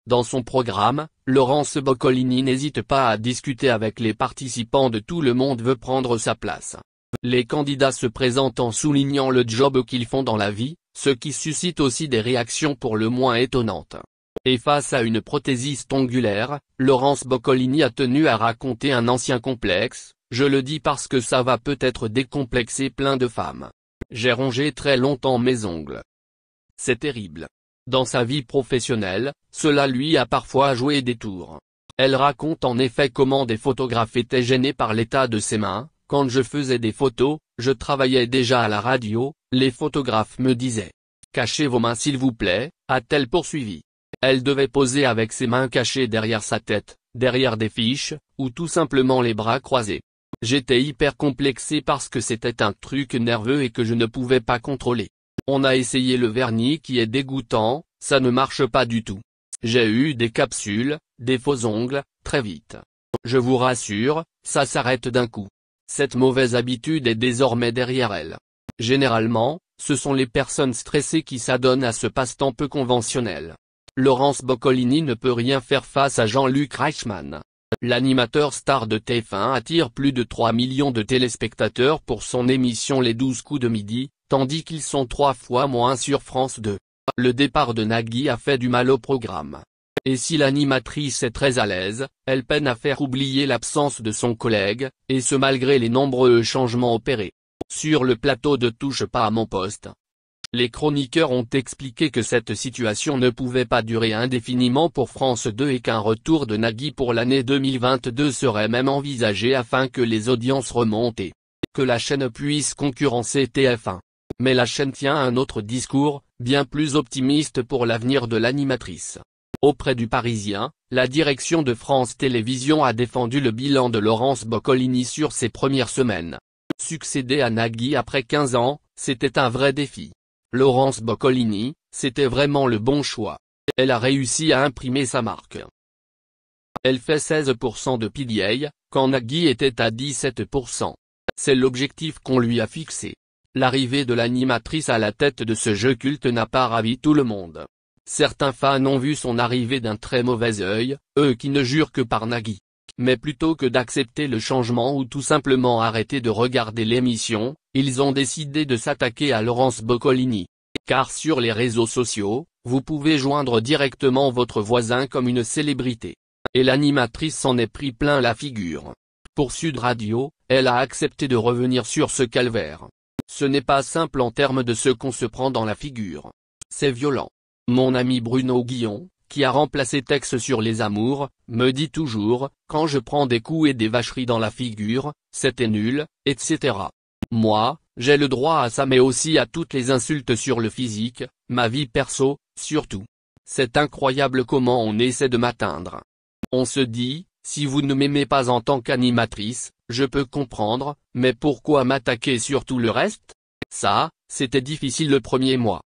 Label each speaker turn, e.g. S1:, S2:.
S1: Dans son programme, Laurence Boccolini n'hésite pas à discuter avec les participants de Tout le monde veut prendre sa place. Les candidats se présentent en soulignant le job qu'ils font dans la vie, ce qui suscite aussi des réactions pour le moins étonnantes. Et face à une prothésiste ongulaire, Laurence Boccolini a tenu à raconter un ancien complexe: « Je le dis parce que ça va peut-être décomplexer plein de femmes. J'ai rongé très longtemps mes ongles. C'est terrible. » Dans sa vie professionnelle, cela lui a parfois joué des tours. Elle raconte en effet comment des photographes étaient gênés par l'état de ses mains. « Quand je faisais des photos, je travaillais déjà à la radio, les photographes me disaient « Cachez vos mains s'il vous plaît », a-t-elle poursuivi. Elle devait poser avec ses mains cachées derrière sa tête, derrière des fiches, ou tout simplement les bras croisés. J'étais hyper complexé parce que c'était un truc nerveux et que je ne pouvais pas contrôler. On a essayé le vernis qui est dégoûtant, ça ne marche pas du tout. J'ai eu des capsules, des faux ongles, très vite. Je vous rassure, ça s'arrête d'un coup. Cette mauvaise habitude est désormais derrière elle. Généralement, ce sont les personnes stressées qui s'adonnent à ce passe-temps peu conventionnel. Laurence Boccolini ne peut rien faire face à Jean-Luc Reichmann. L'animateur star de TF1 attire plus de 3 millions de téléspectateurs pour son émission Les 12 coups de midi, tandis qu'ils sont 3 fois moins sur France 2. Le départ de Nagui a fait du mal au programme. Et si l'animatrice est très à l'aise, elle peine à faire oublier l'absence de son collègue, et ce malgré les nombreux changements opérés. Sur le plateau de Touche pas à mon poste, les chroniqueurs ont expliqué que cette situation ne pouvait pas durer indéfiniment pour France 2 et qu'un retour de Nagui pour l'année 2022 serait même envisagé afin que les audiences remontent et que la chaîne puisse concurrencer TF1. Mais la chaîne tient un autre discours, bien plus optimiste pour l'avenir de l'animatrice. Auprès du Parisien, la direction de France Télévisions a défendu le bilan de Laurence Boccolini sur ses premières semaines. Succéder à Nagui après 15 ans, c'était un vrai défi. Laurence Boccolini, c'était vraiment le bon choix. Elle a réussi à imprimer sa marque. Elle fait 16% de PDA, quand Nagui était à 17%. C'est l'objectif qu'on lui a fixé. L'arrivée de l'animatrice à la tête de ce jeu culte n'a pas ravi tout le monde. Certains fans ont vu son arrivée d'un très mauvais œil, eux qui ne jurent que par Nagui. Mais plutôt que d'accepter le changement ou tout simplement arrêter de regarder l'émission, ils ont décidé de s'attaquer à Laurence Boccolini. Car sur les réseaux sociaux, vous pouvez joindre directement votre voisin comme une célébrité. Et l'animatrice s'en est pris plein la figure. Pour Sud Radio, elle a accepté de revenir sur ce calvaire. Ce n'est pas simple en termes de ce qu'on se prend dans la figure. C'est violent. Mon ami Bruno Guillon, qui a remplacé Tex sur Les Amours, me dit toujours, quand je prends des coups et des vacheries dans la figure, c'était nul, etc. Moi, j'ai le droit à ça mais aussi à toutes les insultes sur le physique, ma vie perso, surtout. C'est incroyable comment on essaie de m'atteindre. On se dit, si vous ne m'aimez pas en tant qu'animatrice, je peux comprendre, mais pourquoi m'attaquer sur tout le reste? Ça, c'était difficile le premier mois.